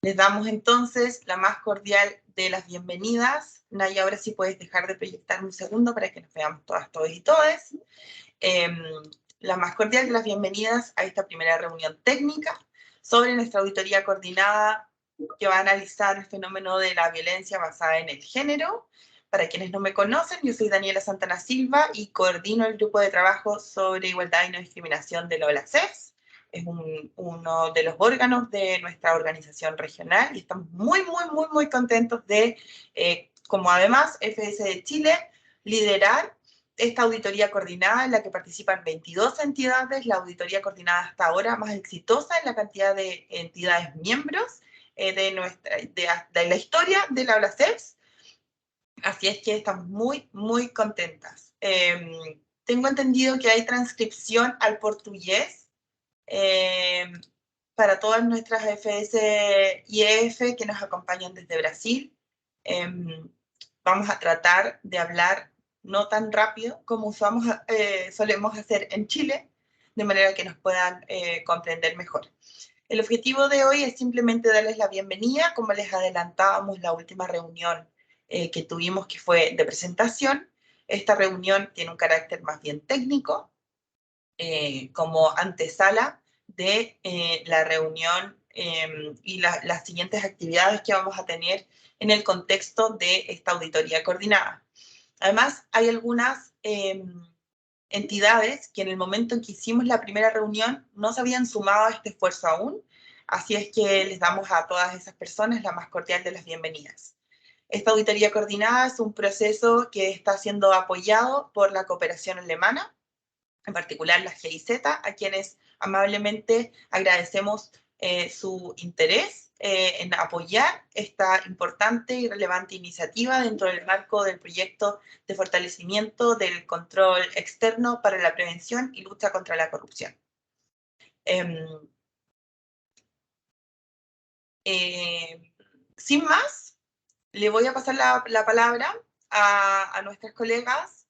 Les damos entonces la más cordial de las bienvenidas. Naya, ahora sí puedes dejar de proyectar un segundo para que nos veamos todas, todos y todes. La más cordial de las bienvenidas a esta primera reunión técnica sobre nuestra auditoría coordinada que va a analizar el fenómeno de la violencia basada en el género. Para quienes no me conocen, yo soy Daniela Santana Silva y coordino el grupo de trabajo sobre igualdad y no discriminación de la OLACES. Es uno de los órganos de nuestra organización regional y estamos muy contentos de, como además FS de Chile, liderar esta auditoría coordinada en la que participan 22 entidades, la auditoría coordinada hasta ahora más exitosa en la cantidad de entidades miembros de la historia de la OLACES. Así es que estamos muy contentas. Tengo entendido que hay transcripción al portugués para todas nuestras FS y EF que nos acompañan desde Brasil. Vamos a tratar de hablar no tan rápido como solemos hacer en Chile, de manera que nos puedan comprender mejor. El objetivo de hoy es simplemente darles la bienvenida, como les adelantábamos la última reunión que tuvimos, que fue de presentación. Esta reunión tiene un carácter más bien técnico, como antesala de la reunión y las siguientes actividades que vamos a tener en el contexto de esta auditoría coordinada. Además, hay algunas entidades que en el momento en que hicimos la primera reunión no se habían sumado a este esfuerzo aún, así es que les damos a todas esas personas la más cordial de las bienvenidas. Esta auditoría coordinada es un proceso que está siendo apoyado por la cooperación alemana, en particular la GIZ, a quienes amablemente agradecemos su interés en apoyar esta importante y relevante iniciativa dentro del marco del proyecto de fortalecimiento del control externo para la prevención y lucha contra la corrupción. Sin más, le voy a pasar la palabra a nuestras colegas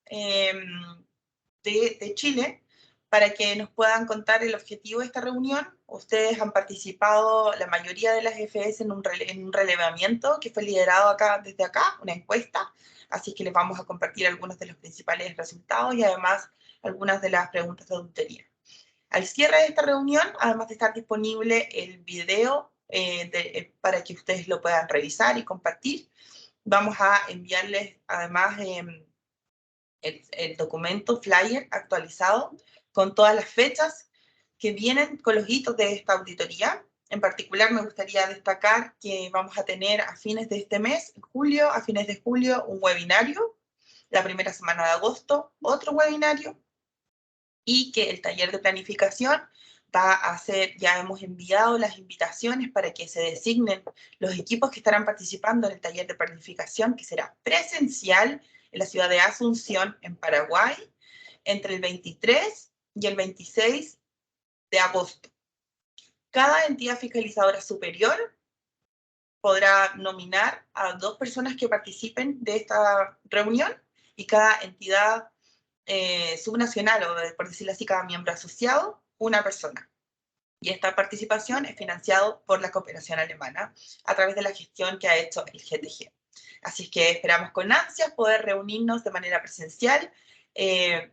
de Chile para que nos puedan contar el objetivo de esta reunión. Ustedes han participado, la mayoría de las FS, en un relevamiento que fue liderado desde acá, una encuesta, así que les vamos a compartir algunos de los principales resultados y además algunas de las preguntas de auditoría. Al cierre de esta reunión, además de estar disponible el video para que ustedes lo puedan revisar y compartir, vamos a enviarles además el documento flyer actualizado con todas las fechas que vienen con los hitos de esta auditoría. En particular, me gustaría destacar que vamos a tener a fines de este mes, en julio, a fines de julio, un webinario, la primera semana de agosto, otro webinario, y que el taller de planificación va a ser, ya hemos enviado las invitaciones para que se designen los equipos que estarán participando en el taller de planificación, que será presencial en la ciudad de Asunción, en Paraguay, entre el 23 y el 26 de agosto. Cada entidad fiscalizadora superior podrá nominar a 2 personas que participen de esta reunión y cada entidad subnacional, o por decirlo así, cada miembro asociado, una persona. Y esta participación es financiado por la cooperación alemana a través de la gestión que ha hecho el GTG. Así es que esperamos con ansias poder reunirnos de manera presencial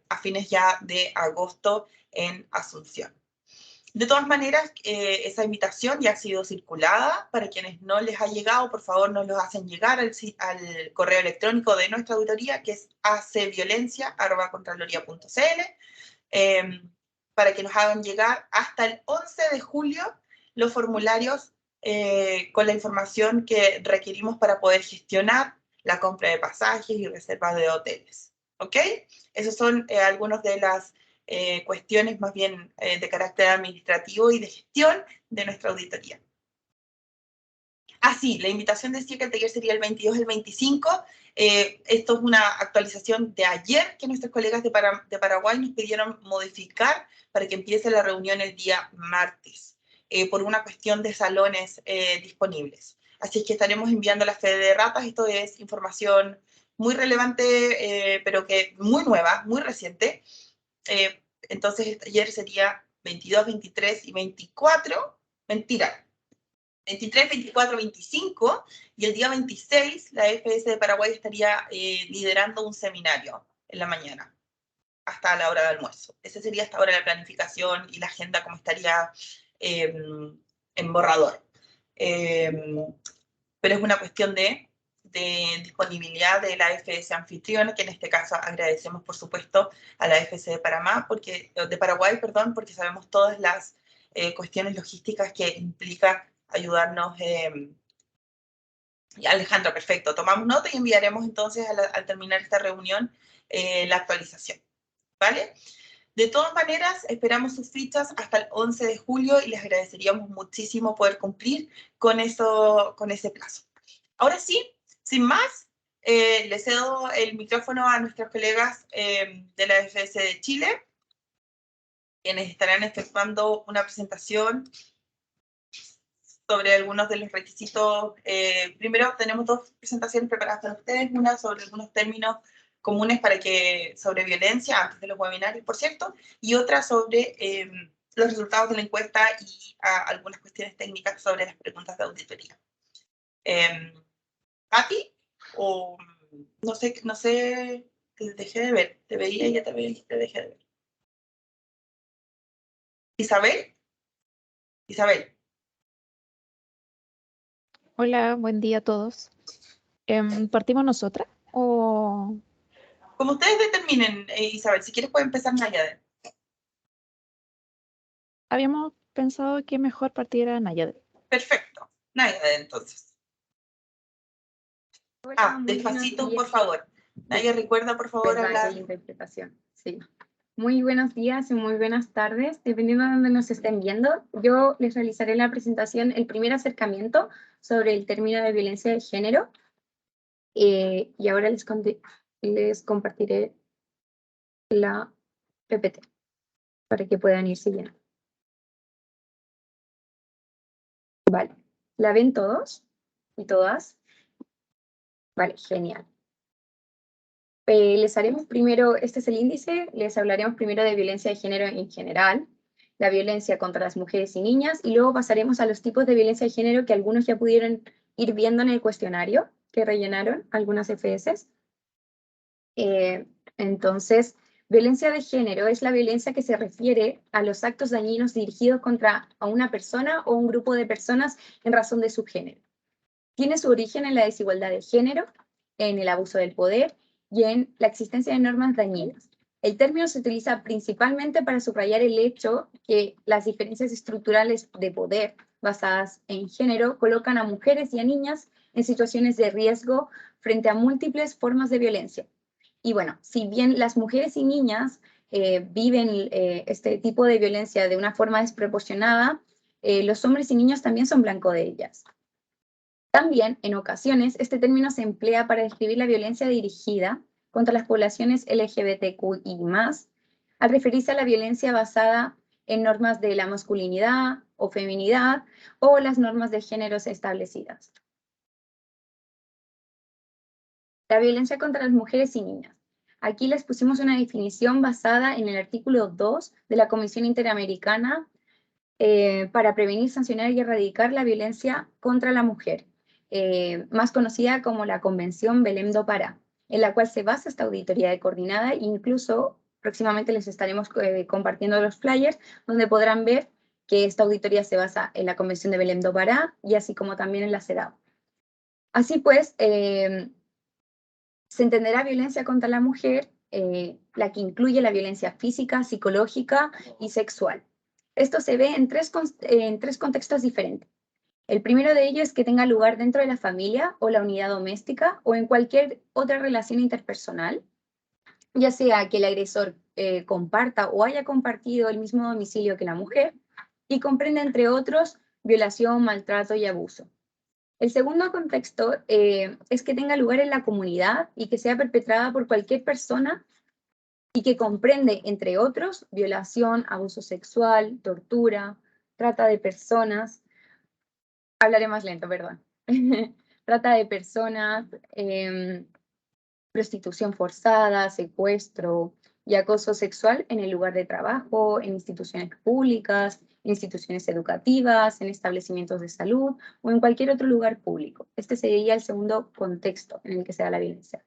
a fines ya de agosto en Asunción. De todas maneras, esa invitación ya ha sido circulada. Para quienes no les ha llegado, por favor nos lo hacen llegar al correo electrónico de nuestra auditoría, que es acviolencia@contraloría.cl, para que nos hagan llegar hasta el 11 de julio los formularios con la información que requerimos para poder gestionar la compra de pasajes y reservas de hoteles. ¿Ok? Esos son algunos de las cuestiones más bien de carácter administrativo y de gestión de nuestra auditoría. Sí, la invitación decía que el taller sería el 22 y el 25. Esto es una actualización de ayer que nuestros colegas de Paraguay nos pidieron modificar para que empiece la reunión el día martes, por una cuestión de salones disponibles. Así es que estaremos enviando la fe de ratas. Esto es información muy relevante, pero que muy nueva, muy reciente. Entonces, el taller sería 22, 23 y 24. Mentira. 23, 24, 25, y el día 26 la FS de Paraguay estaría liderando un seminario en la mañana, hasta la hora de almuerzo. Esa sería hasta ahora la planificación y la agenda como estaría en borrador. Pero es una cuestión de disponibilidad de la FS anfitriona, que en este caso agradecemos, por supuesto, a la FS de Paraguay, porque sabemos todas las cuestiones logísticas que implica ayudarnos. Alejandra, perfecto. Tomamos nota y enviaremos entonces al terminar esta reunión la actualización. ¿Vale? De todas maneras, esperamos sus fichas hasta el 11 de julio y les agradeceríamos muchísimo poder cumplir con ese plazo. Ahora sí, sin más, le cedo el micrófono a nuestros colegas de la FS de Chile, quienes estarán efectuando una presentación sobre algunos de los requisitos. Primero tenemos dos presentaciones preparadas para ustedes, una sobre algunos términos comunes sobre violencia, antes de los webinarios, por cierto, y otra sobre los resultados de la encuesta y algunas cuestiones técnicas sobre las preguntas de auditoría. Pati, o no sé, te dejé de ver, te veía y ya te dejé de ver. Isabel. Hola, buen día a todos. ¿Partimos nosotras o...? Como ustedes determinen, Isabel, si quieres puede empezar Nayade. Habíamos pensado que mejor partiera Nayade. Perfecto. Nayade, entonces. Hola, despacito, por favor. Naya, recuerda, por favor, hablar. La interpretación, sí. Muy buenos días y muy buenas tardes, dependiendo de dónde nos estén viendo. Yo les realizaré la presentación, el primer acercamiento sobre el término de violencia de género. Y ahora les compartiré la PPT para que puedan ir siguiendo. Vale, ¿la ven todos y todas? Vale, genial. Les haremos primero, este es el índice, les hablaremos primero de violencia de género en general, la violencia contra las mujeres y niñas, y luego pasaremos a los tipos de violencia de género que algunos ya pudieron ir viendo en el cuestionario que rellenaron algunas FS. Entonces, violencia de género es la violencia que se refiere a los actos dañinos dirigidos contra a una persona o un grupo de personas en razón de su género. Tiene su origen en la desigualdad de género, en el abuso del poder y en la existencia de normas dañinas. El término se utiliza principalmente para subrayar el hecho que las diferencias estructurales de poder basadas en género colocan a mujeres y a niñas en situaciones de riesgo frente a múltiples formas de violencia. Y bueno, si bien las mujeres y niñas viven este tipo de violencia de una forma desproporcionada, los hombres y niños también son blanco de ellas. También, en ocasiones, este término se emplea para describir la violencia dirigida contra las poblaciones LGBTQI+, al referirse a la violencia basada en normas de la masculinidad o feminidad o las normas de géneros establecidas. La violencia contra las mujeres y niñas. Aquí les pusimos una definición basada en el artículo 2 de la Comisión Interamericana para prevenir, sancionar y erradicar la violencia contra la mujer, más conocida como la Convención Belém do Pará, en la cual se basa esta auditoría de coordinada. Incluso próximamente les estaremos compartiendo los flyers, donde podrán ver que esta auditoría se basa en la Convención de Belém do Pará y así como también en la CEDAW. Así pues, se entenderá violencia contra la mujer, la que incluye la violencia física, psicológica y sexual. Esto se ve en tres contextos diferentes. El primero de ellos es que tenga lugar dentro de la familia o la unidad doméstica o en cualquier otra relación interpersonal, ya sea que el agresor comparta o haya compartido el mismo domicilio que la mujer, y comprende, entre otros, violación, maltrato y abuso. El segundo contexto es que tenga lugar en la comunidad y que sea perpetrada por cualquier persona y que comprende, entre otros, violación, abuso sexual, tortura, trata de personas. Hablaré más lento, perdón. Trata de personas, prostitución forzada, secuestro, y acoso sexual en el lugar de trabajo, en instituciones públicas, en instituciones educativas, en establecimientos de salud o en cualquier otro lugar público. Este sería el segundo contexto en el que se da la violencia.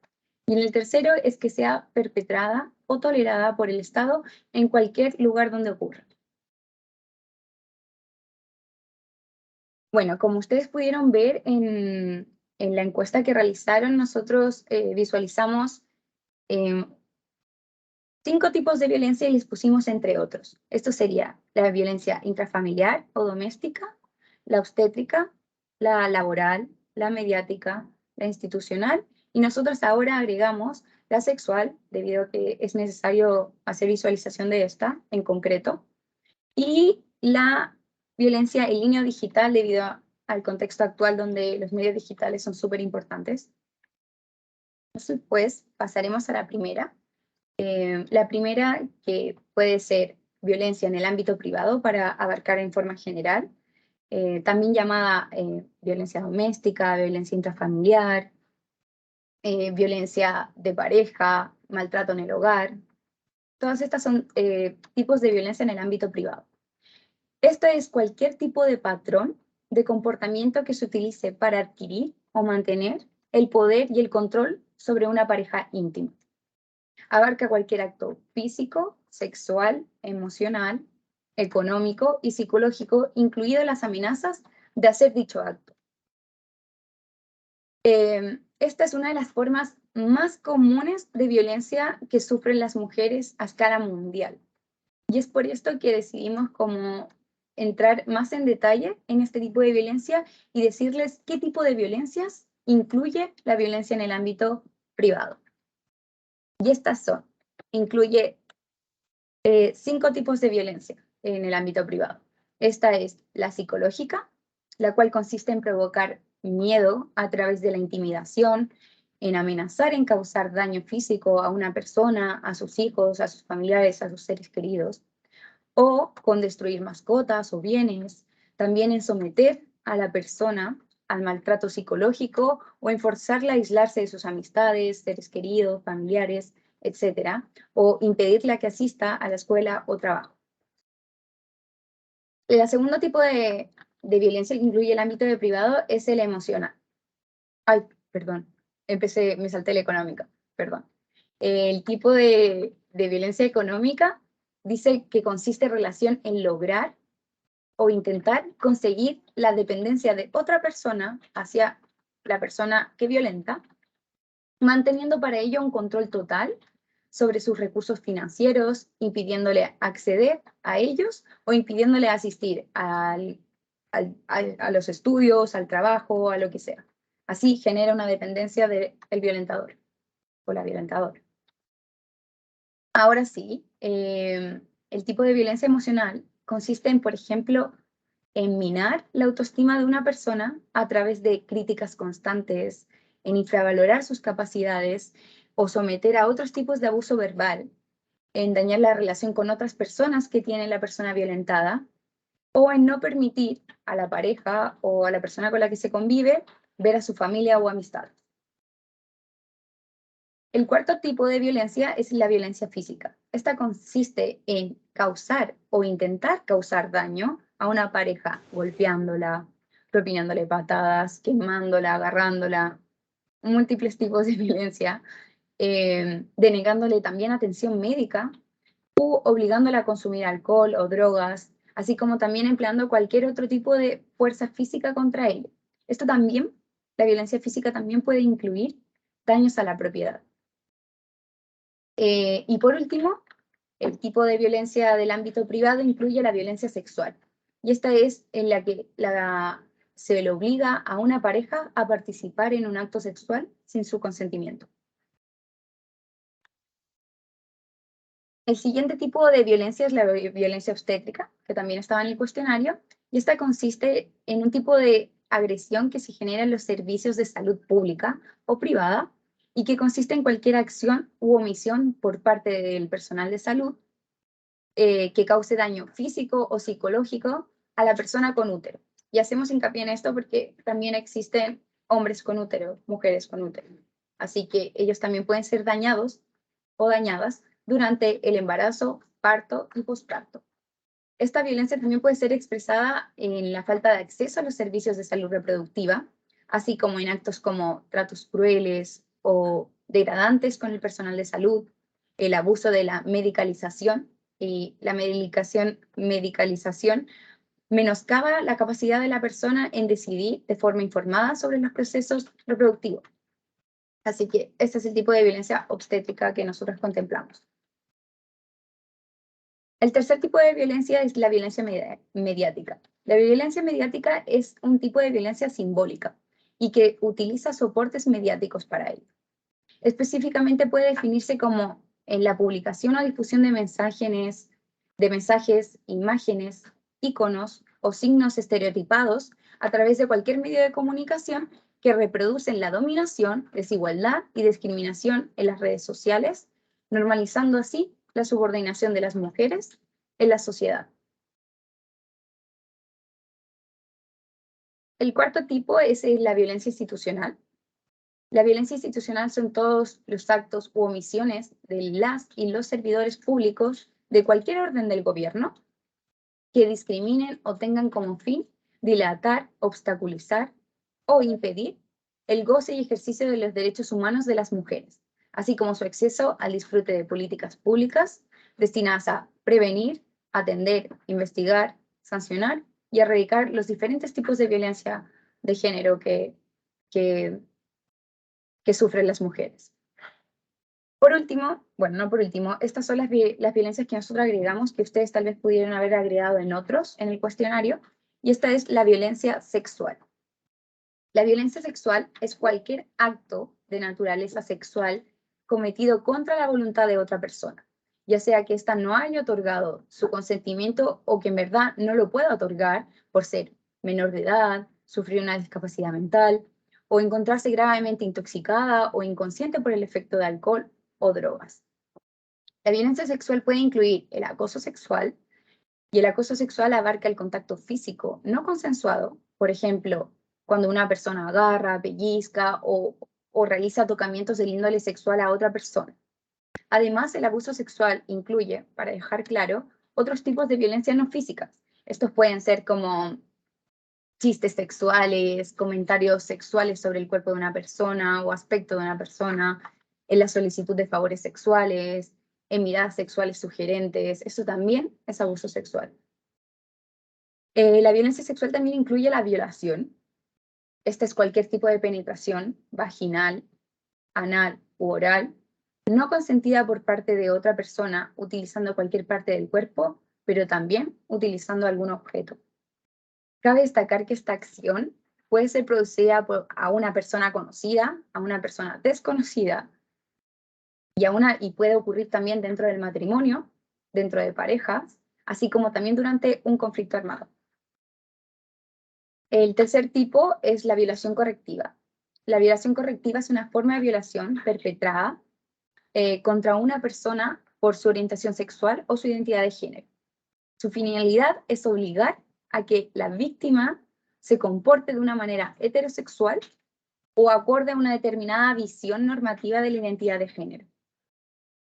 Y en el tercero es que sea perpetrada o tolerada por el Estado en cualquier lugar donde ocurra. Bueno, como ustedes pudieron ver en la encuesta que realizaron, nosotros visualizamos 5 tipos de violencia y les pusimos entre otros. Esto sería la violencia intrafamiliar o doméstica, la obstétrica, la laboral, la mediática, la institucional, y nosotros ahora agregamos la sexual, debido a que es necesario hacer visualización de esta en concreto, y la violencia en línea digital debido al contexto actual donde los medios digitales son súper importantes. Después pasaremos a la primera. La primera, que puede ser violencia en el ámbito privado para abarcar en forma general, también llamada violencia doméstica, violencia intrafamiliar, violencia de pareja, maltrato en el hogar. Todas estas son tipos de violencia en el ámbito privado. Esto es cualquier tipo de patrón de comportamiento que se utilice para adquirir o mantener el poder y el control sobre una pareja íntima. Abarca cualquier acto físico, sexual, emocional, económico y psicológico, incluidas las amenazas de hacer dicho acto. Esta es una de las formas más comunes de violencia que sufren las mujeres a escala mundial. Y es por esto que decidimos como entrar más en detalle en este tipo de violencia y decirles qué tipo de violencias incluye la violencia en el ámbito privado. Y estas son, incluye 5 tipos de violencia en el ámbito privado. Esta es la psicológica, la cual consiste en provocar miedo a través de la intimidación, en amenazar, en causar daño físico a una persona, a sus hijos, a sus familiares, a sus seres queridos, o con destruir mascotas o bienes, también en someter a la persona al maltrato psicológico o en forzarla a aislarse de sus amistades, seres queridos, familiares, etcétera, o impedirla que asista a la escuela o trabajo. El segundo tipo de violencia que incluye el ámbito de privado es el emocional. Ay, perdón, me salté la económica, perdón. El tipo de violencia económica dice que consiste en relación en lograr o intentar conseguir la dependencia de otra persona hacia la persona que violenta, manteniendo para ello un control total sobre sus recursos financieros, impidiéndole acceder a ellos o impidiéndole asistir a los estudios, al trabajo, a lo que sea. Así genera una dependencia del violentador o la violentadora. Ahora sí, el tipo de violencia emocional consiste en, por ejemplo, en minar la autoestima de una persona a través de críticas constantes, en infravalorar sus capacidades o someter a otros tipos de abuso verbal, en dañar la relación con otras personas que tiene la persona violentada, o en no permitir a la pareja o a la persona con la que se convive ver a su familia o amistad. El cuarto tipo de violencia es la violencia física. Esta consiste en causar o intentar causar daño a una pareja golpeándola, propinándole patadas, quemándola, agarrándola, múltiples tipos de violencia, denegándole también atención médica u obligándola a consumir alcohol o drogas, así como también empleando cualquier otro tipo de fuerza física contra ella. Esto también, la violencia física también puede incluir daños a la propiedad. Y por último, el tipo de violencia del ámbito privado incluye la violencia sexual. Y esta es en la que se le obliga a una pareja a participar en un acto sexual sin su consentimiento. El siguiente tipo de violencia es la violencia obstétrica, que también estaba en el cuestionario, y esta consiste en un tipo de agresión que se genera en los servicios de salud pública o privada, y que consiste en cualquier acción u omisión por parte del personal de salud que cause daño físico o psicológico a la persona con útero. Y hacemos hincapié en esto porque también existen hombres con útero, mujeres con útero. Así que ellos también pueden ser dañados o dañadas durante el embarazo, parto y posparto. Esta violencia también puede ser expresada en la falta de acceso a los servicios de salud reproductiva, así como en actos como tratos crueles o degradantes con el personal de salud, el abuso de la medicalización, y la medicalización menoscaba la capacidad de la persona en decidir de forma informada sobre los procesos reproductivos. Así que este es el tipo de violencia obstétrica que nosotros contemplamos. El tercer tipo de violencia es la violencia mediática. La violencia mediática es un tipo de violencia simbólica y que utiliza soportes mediáticos para ello. Específicamente puede definirse como en la publicación o difusión de mensajes, imágenes, íconos o signos estereotipados a través de cualquier medio de comunicación que reproducen la dominación, desigualdad y discriminación en las redes sociales, normalizando así la subordinación de las mujeres en la sociedad. El cuarto tipo es la violencia institucional. La violencia institucional son todos los actos u omisiones de las y los servidores públicos de cualquier orden del gobierno que discriminen o tengan como fin dilatar, obstaculizar o impedir el goce y ejercicio de los derechos humanos de las mujeres, así como su acceso al disfrute de políticas públicas destinadas a prevenir, atender, investigar, sancionar y erradicar los diferentes tipos de violencia de género que sufren las mujeres. Por último, bueno, no por último, estas son las violencias que nosotros agregamos, que ustedes tal vez pudieron haber agregado en otros, en el cuestionario, y esta es la violencia sexual. La violencia sexual es cualquier acto de naturaleza sexual cometido contra la voluntad de otra persona, ya sea que ésta no haya otorgado su consentimiento o que en verdad no lo pueda otorgar por ser menor de edad, sufrir una discapacidad mental, o encontrarse gravemente intoxicada o inconsciente por el efecto de alcohol o drogas. La violencia sexual puede incluir el acoso sexual, y el acoso sexual abarca el contacto físico no consensuado, por ejemplo, cuando una persona agarra, pellizca o realiza tocamientos de índole sexual a otra persona. Además, el abuso sexual incluye, para dejar claro, otros tipos de violencia no físicas. Estos pueden ser como chistes sexuales, comentarios sexuales sobre el cuerpo de una persona o aspecto de una persona, en la solicitud de favores sexuales, en miradas sexuales sugerentes. Eso también es abuso sexual. La violencia sexual también incluye la violación. Esta es cualquier tipo de penetración vaginal, anal u oral, no consentida por parte de otra persona utilizando cualquier parte del cuerpo, pero también utilizando algún objeto. Cabe destacar que esta acción puede ser producida a una persona conocida, a una persona desconocida, y puede ocurrir también dentro del matrimonio, dentro de parejas, así como también durante un conflicto armado. El tercer tipo es la violación correctiva. La violación correctiva es una forma de violación perpetrada contra una persona por su orientación sexual o su identidad de género. Su finalidad es obligar a que la víctima se comporte de una manera heterosexual o acorde a una determinada visión normativa de la identidad de género.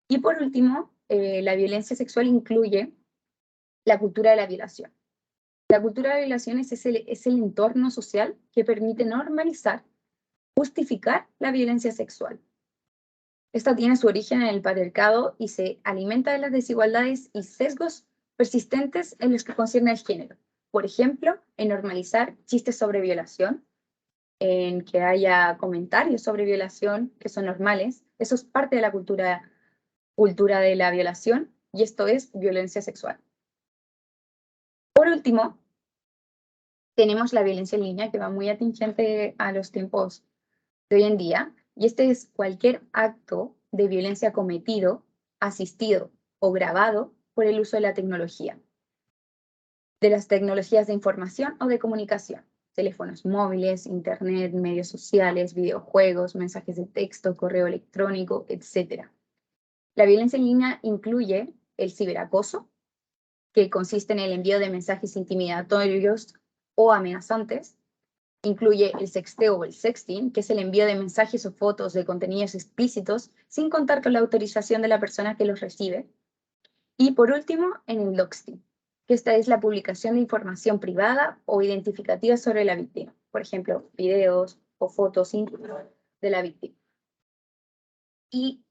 Y por último, la violencia sexual incluye la cultura de la violación. La cultura de la violación es el entorno social que permite normalizar, justificar la violencia sexual. Esta tiene su origen en el patriarcado y se alimenta de las desigualdades y sesgos persistentes en los que concierne el género. Por ejemplo, en normalizar chistes sobre violación, en que haya comentarios sobre violación que son normales. Eso es parte de la cultura de la violación, y esto es violencia sexual. Por último, tenemos la violencia en línea, que va muy atingente a los tiempos de hoy en día, y este es cualquier acto de violencia cometido, asistido o grabado por el uso de la tecnología, de las tecnologías de información o de comunicación, teléfonos móviles, internet, medios sociales, videojuegos, mensajes de texto, correo electrónico, etc. La violencia en línea incluye el ciberacoso, que consiste en el envío de mensajes intimidatorios o amenazantes, Incluye el sexteo o el sexting, que es el envío de mensajes o fotos de contenidos explícitos sin contar con la autorización de la persona que los recibe. Y por último, en el doxing, que esta es la publicación de información privada o identificativa sobre la víctima. Por ejemplo, videos o fotos íntimas de la víctima. Y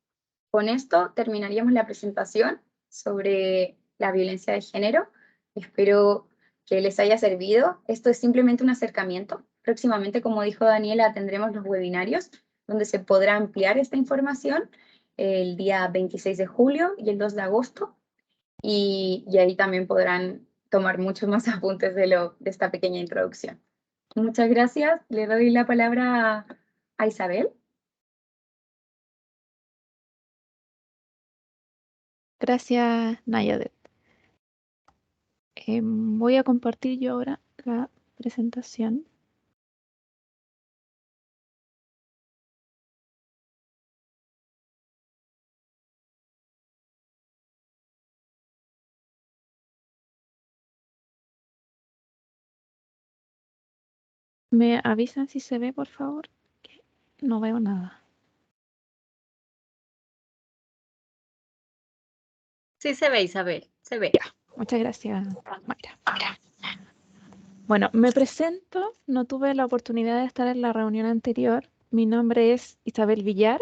con esto terminaríamos la presentación sobre la violencia de género. Espero que les haya servido. Esto es simplemente un acercamiento. Próximamente, como dijo Daniela, tendremos los webinarios donde se podrá ampliar esta información el día 26 de julio y el 2 de agosto. Y ahí también podrán tomar muchos más apuntes de esta pequeña introducción. Muchas gracias. Le doy la palabra a Isabel. Gracias, Nayadet. Voy a compartir yo ahora la presentación. ¿Me avisan si se ve, por favor? No veo nada. Sí se ve, Isabel, se ve. Ya, muchas gracias, Mayra. Bueno, me presento. No tuve la oportunidad de estar en la reunión anterior. Mi nombre es Isabel Villar.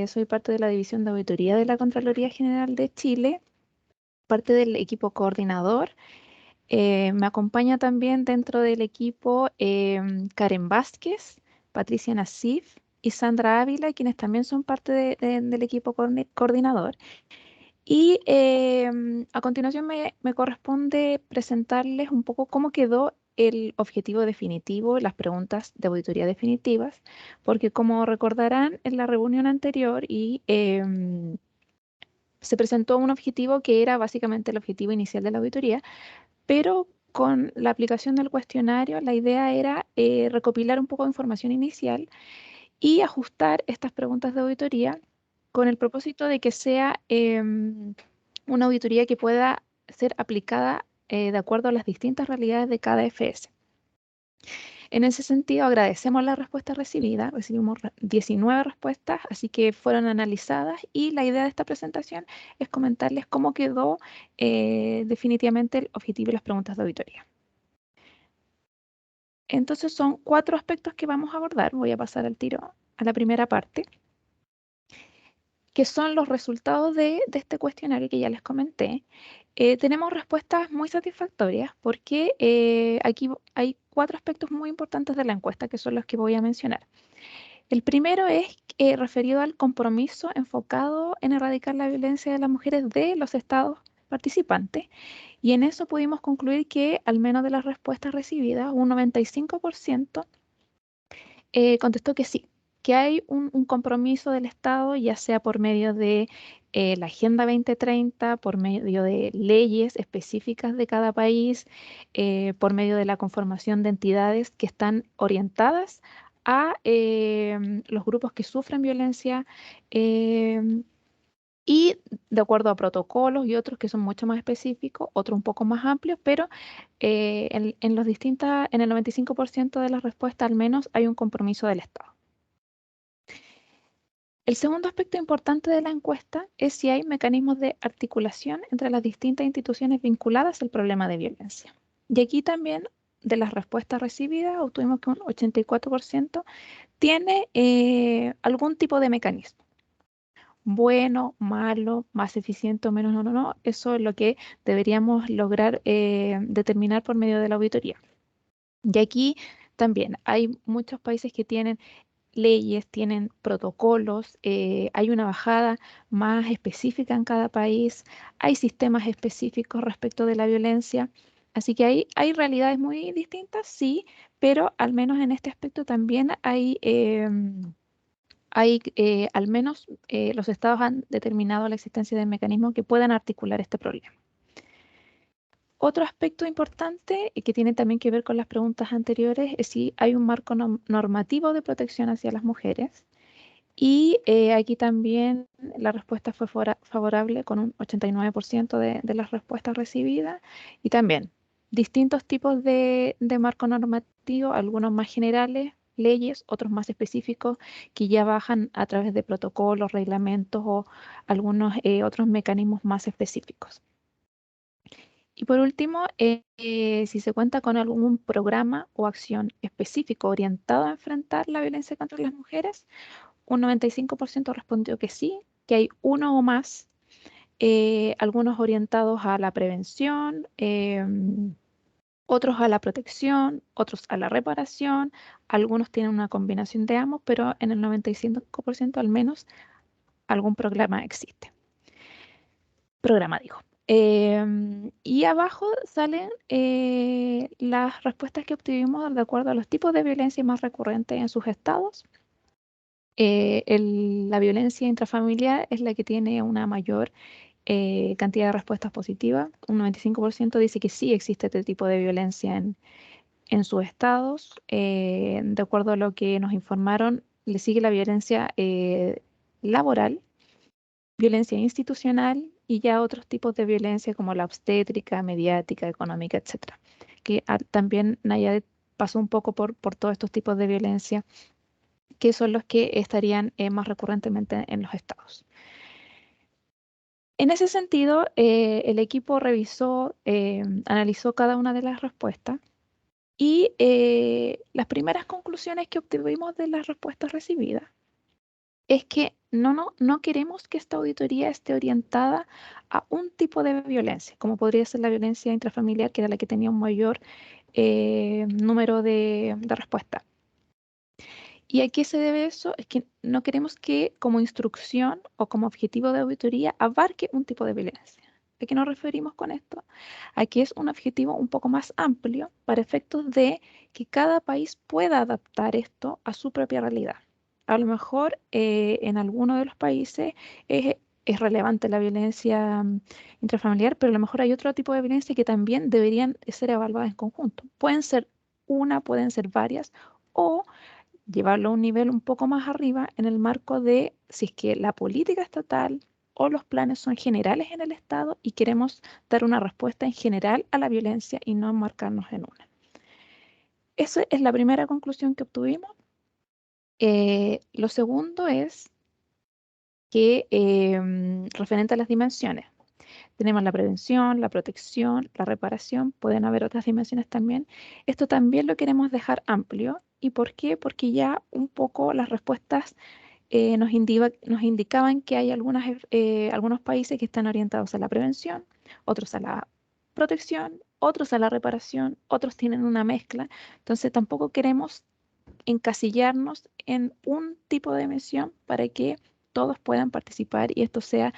Soy parte de la División de Auditoría de la Contraloría General de Chile, parte del equipo coordinador. Me acompaña también dentro del equipo Karen Vázquez, Patricia Nassif y Sandra Ávila, quienes también son parte del equipo coordinador. Y a continuación me corresponde presentarles un poco cómo quedó el objetivo definitivo, las preguntas de auditoría definitivas, porque como recordarán en la reunión anterior se presentó un objetivo que era básicamente el objetivo inicial de la auditoría, pero con la aplicación del cuestionario la idea era recopilar un poco de información inicial y ajustar estas preguntas de auditoría con el propósito de que sea una auditoría que pueda ser aplicada de acuerdo a las distintas realidades de cada FS. En ese sentido, agradecemos la respuesta recibida. Recibimos 19 respuestas, así que fueron analizadas y la idea de esta presentación es comentarles cómo quedó definitivamente el objetivo y las preguntas de auditoría. Entonces son 4 aspectos que vamos a abordar. Voy a pasar al tiro a la primera parte, que son los resultados de este cuestionario que ya les comenté. Tenemos respuestas muy satisfactorias porque aquí hay 4 aspectos muy importantes de la encuesta que son los que voy a mencionar. El primero es referido al compromiso enfocado en erradicar la violencia de las mujeres de los estados participantes, y en eso pudimos concluir que al menos de las respuestas recibidas, un 95% contestó que sí, que hay un compromiso del Estado, ya sea por medio de la Agenda 2030, por medio de leyes específicas de cada país, por medio de la conformación de entidades que están orientadas a los grupos que sufren violencia y de acuerdo a protocolos y otros que son mucho más específicos, otros un poco más amplios, pero en el 95% de las respuestas al menos hay un compromiso del Estado. El segundo aspecto importante de la encuesta es si hay mecanismos de articulación entre las distintas instituciones vinculadas al problema de violencia. Y aquí también de las respuestas recibidas obtuvimos que un 84% tiene algún tipo de mecanismo. Bueno, malo, más eficiente o menos, no, eso es lo que deberíamos lograr determinar por medio de la auditoría. Y aquí también hay muchos países que tienen leyes, tienen protocolos, hay una bajada más específica en cada país, hay sistemas específicos respecto de la violencia, así que hay realidades muy distintas, sí, pero al menos en este aspecto también al menos los estados han determinado la existencia de mecanismos que puedan articular este problema. Otro aspecto importante y que tiene también que ver con las preguntas anteriores es si hay un marco normativo de protección hacia las mujeres. Y aquí también la respuesta fue favorable con un 89% de las respuestas recibidas. Y también distintos tipos de marco normativo sentido, algunos más generales, leyes, otros más específicos que ya bajan a través de protocolos, reglamentos o algunos otros mecanismos más específicos. Y por último, si se cuenta con algún programa o acción específico orientado a enfrentar la violencia contra las mujeres, un 95% respondió que sí, que hay uno o más, algunos orientados a la prevención, otros a la protección, otros a la reparación, algunos tienen una combinación de ambos, pero en el 95% al menos algún programa existe. Programa, digo. Y abajo salen las respuestas que obtuvimos de acuerdo a los tipos de violencia más recurrentes en sus estados. La violencia intrafamiliar es la que tiene una mayor cantidad de respuestas positivas. Un 95% dice que sí existe este tipo de violencia en sus estados. De acuerdo a lo que nos informaron, le sigue la violencia laboral, violencia institucional y ya otros tipos de violencia como la obstétrica, mediática, económica, etc. Que también Nayade pasó un poco por todos estos tipos de violencia que son los que estarían más recurrentemente en los estados. En ese sentido, el equipo revisó, analizó cada una de las respuestas y las primeras conclusiones que obtuvimos de las respuestas recibidas es que no queremos que esta auditoría esté orientada a un tipo de violencia, como podría ser la violencia intrafamiliar, que era la que tenía un mayor número de respuestas. ¿Y a qué se debe eso? Es que no queremos que como instrucción o como objetivo de auditoría abarque un tipo de violencia. ¿A qué nos referimos con esto? A que es un objetivo un poco más amplio para efectos de que cada país pueda adaptar esto a su propia realidad. A lo mejor en alguno de los países es relevante la violencia intrafamiliar, pero a lo mejor hay otro tipo de violencia que también deberían ser evaluadas en conjunto. Pueden ser una, pueden ser varias, o llevarlo a un nivel un poco más arriba en el marco de si es que la política estatal o los planes son generales en el Estado y queremos dar una respuesta en general a la violencia y no enmarcarnos en una. Esa es la primera conclusión que obtuvimos. Lo segundo es que referente a las dimensiones, tenemos la prevención, la protección, la reparación, pueden haber otras dimensiones también. Esto también lo queremos dejar amplio. ¿Y por qué? Porque ya un poco las respuestas nos indicaban que hay algunos países que están orientados a la prevención, otros a la protección, otros a la reparación, otros tienen una mezcla. Entonces tampoco queremos encasillarnos en un tipo de dimensión para que todos puedan participar y esto sea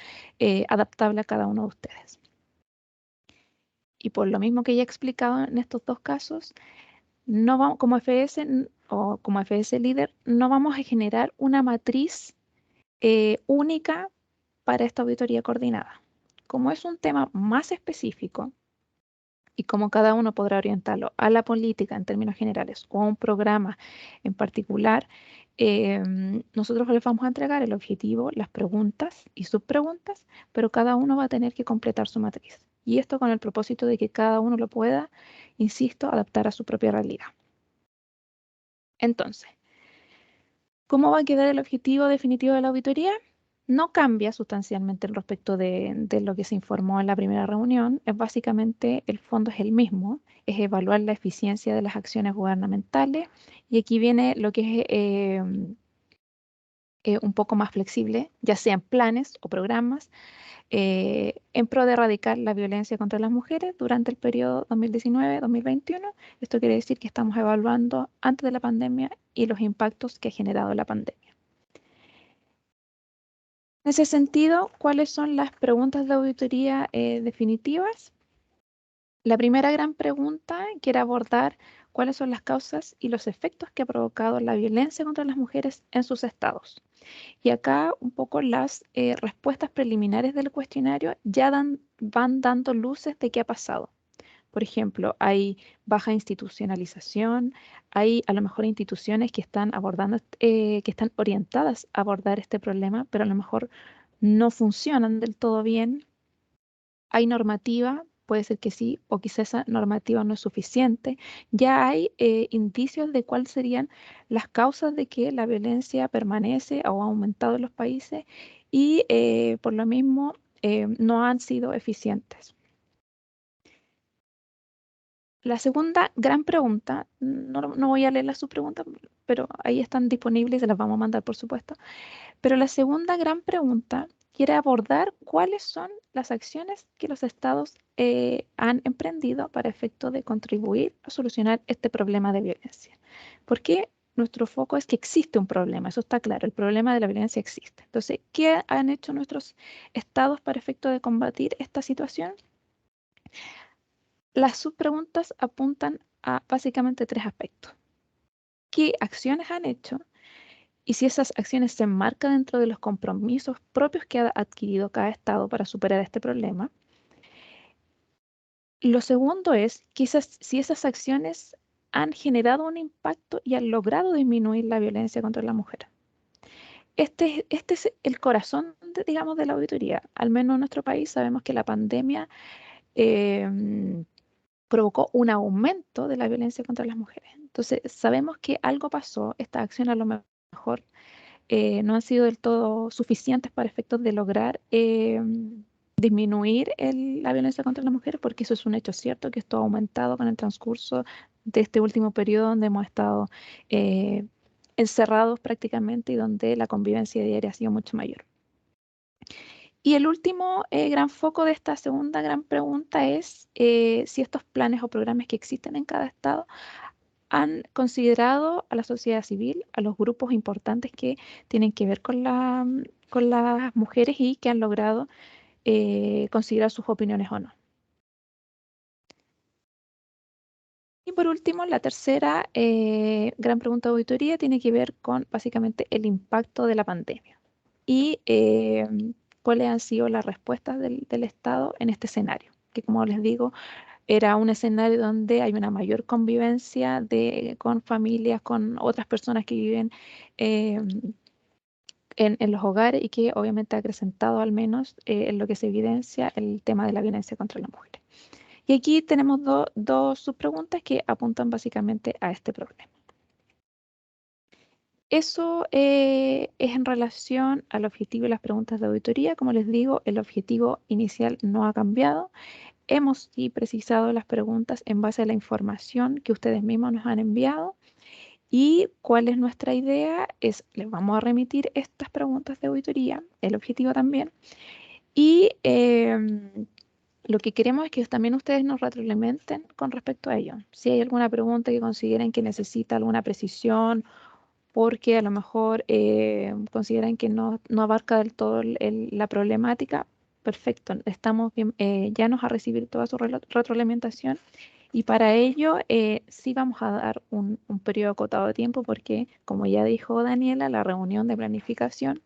adaptable a cada uno de ustedes. Y por lo mismo que ya he explicado en estos dos casos, no vamos, como FS o como FS líder, no vamos a generar una matriz única para esta auditoría coordinada. Como es un tema más específico y como cada uno podrá orientarlo a la política en términos generales o a un programa en particular, nosotros les vamos a entregar el objetivo, las preguntas y subpreguntas, pero cada uno va a tener que completar su matriz. Y esto con el propósito de que cada uno lo pueda, insisto, adaptar a su propia realidad. Entonces, ¿cómo va a quedar el objetivo definitivo de la auditoría? No cambia sustancialmente respecto de lo que se informó en la primera reunión. Básicamente, el fondo es el mismo, es evaluar la eficiencia de las acciones gubernamentales. Y aquí viene lo que es un poco más flexible, ya sean planes o programas, en pro de erradicar la violencia contra las mujeres durante el periodo 2019-2021. Esto quiere decir que estamos evaluando antes de la pandemia y los impactos que ha generado la pandemia. En ese sentido, ¿cuáles son las preguntas de auditoría definitivas? La primera gran pregunta que era abordar cuáles son las causas y los efectos que ha provocado la violencia contra las mujeres en sus estados. Y acá un poco las respuestas preliminares del cuestionario ya van dando luces de qué ha pasado. Por ejemplo, hay baja institucionalización, hay a lo mejor instituciones que están abordando, que están orientadas a abordar este problema, pero a lo mejor no funcionan del todo bien. Hay normativa, puede ser que sí, o quizá esa normativa no es suficiente. Ya hay indicios de cuáles serían las causas de que la violencia permanece o ha aumentado en los países y por lo mismo no han sido eficientes. La segunda gran pregunta, no voy a leer las subpreguntas, pero ahí están disponibles y se las vamos a mandar, por supuesto. Pero la segunda gran pregunta quiere abordar cuáles son las acciones que los estados han emprendido para efecto de contribuir a solucionar este problema de violencia. Porque nuestro foco es que existe un problema, eso está claro, el problema de la violencia existe. Entonces, ¿qué han hecho nuestros estados para efecto de combatir esta situación? Las subpreguntas apuntan a básicamente tres aspectos. ¿Qué acciones han hecho? Y si esas acciones se enmarcan dentro de los compromisos propios que ha adquirido cada estado para superar este problema. Lo segundo es que si esas acciones han generado un impacto y han logrado disminuir la violencia contra la mujer. Este es el corazón, digamos, de la auditoría. Al menos en nuestro país sabemos que la pandemia provocó un aumento de la violencia contra las mujeres. Entonces, sabemos que algo pasó, estas acciones a lo mejor no han sido del todo suficientes para efectos de lograr disminuir la violencia contra las mujeres, porque eso es un hecho cierto, que esto ha aumentado con el transcurso de este último periodo donde hemos estado encerrados prácticamente y donde la convivencia diaria ha sido mucho mayor. Y el último gran foco de esta segunda gran pregunta es si estos planes o programas que existen en cada estado han considerado a la sociedad civil, a los grupos importantes que tienen que ver con las mujeres y que han logrado considerar sus opiniones o no. Y por último, la tercera gran pregunta de auditoría tiene que ver con básicamente el impacto de la pandemia y cuáles han sido las respuestas del Estado en este escenario, que como les digo, era un escenario donde hay una mayor convivencia con familias, con otras personas que viven en los hogares y que obviamente ha acrecentado al menos en lo que se evidencia el tema de la violencia contra las mujeres. Y aquí tenemos dos subpreguntas que apuntan básicamente a este problema. Eso es en relación al objetivo y las preguntas de auditoría. Como les digo, el objetivo inicial no ha cambiado. Hemos sí precisado las preguntas en base a la información que ustedes mismos nos han enviado. ¿Y cuál es nuestra idea? Les vamos a remitir estas preguntas de auditoría, el objetivo también. Y lo que queremos es que también ustedes nos retroalimenten con respecto a ello. Si hay alguna pregunta que consideren que necesita alguna precisión, porque a lo mejor consideran que no abarca del todo la problemática, perfecto, estamos bien, llanos a recibir toda su retroalimentación y para ello sí vamos a dar un periodo acotado de tiempo porque, como ya dijo Daniela, la reunión de planificación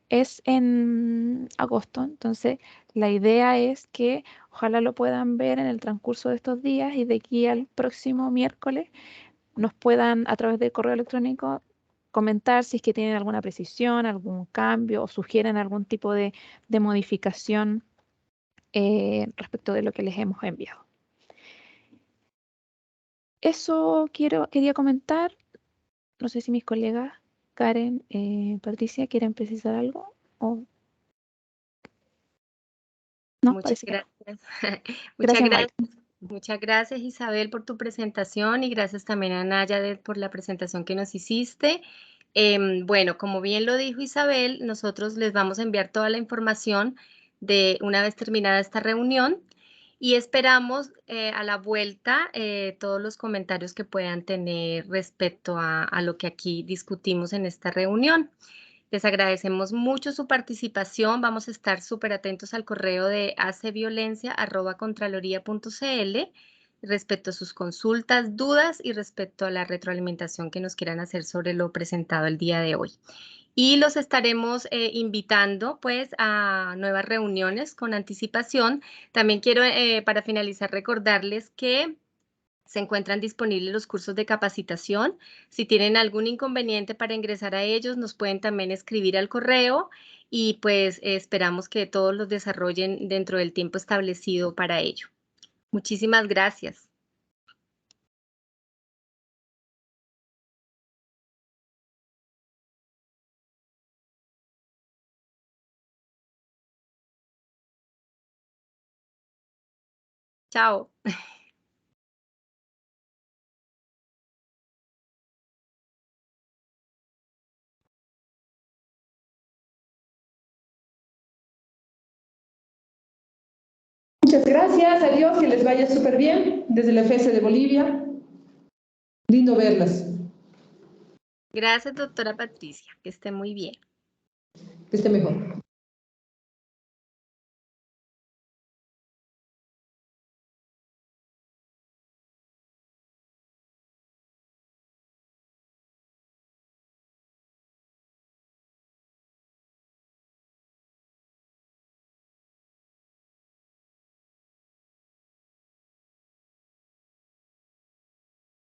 es en agosto, entonces la idea es que ojalá lo puedan ver en el transcurso de estos días y de aquí al próximo miércoles nos puedan a través del correo electrónico comentar si es que tienen alguna precisión, algún cambio o sugieren algún tipo de modificación respecto de lo que les hemos enviado. Eso quería comentar. No sé si mis colegas Karen, Patricia, quieren precisar algo o no. Muchas Parece que no. gracias. Gracias, Mayra. Muchas gracias, Isabel, por tu presentación y gracias también a Nayadet por la presentación que nos hiciste. Bueno, como bien lo dijo Isabel, nosotros les vamos a enviar toda la información de una vez terminada esta reunión y esperamos a la vuelta todos los comentarios que puedan tener respecto a lo que aquí discutimos en esta reunión. Les agradecemos mucho su participación. Vamos a estar súper atentos al correo de acviolencia@contraloría.cl respecto a sus consultas, dudas y respecto a la retroalimentación que nos quieran hacer sobre lo presentado el día de hoy. Y los estaremos invitando pues a nuevas reuniones con anticipación. También quiero para finalizar recordarles que se encuentran disponibles los cursos de capacitación. Si tienen algún inconveniente para ingresar a ellos, nos pueden también escribir al correo y pues esperamos que todos los desarrollen dentro del tiempo establecido para ello. Muchísimas gracias. Chao. Muchas gracias, adiós, que les vaya súper bien desde la FS de Bolivia. Lindo verlas. Gracias, doctora Patricia. Que esté muy bien. Que esté mejor.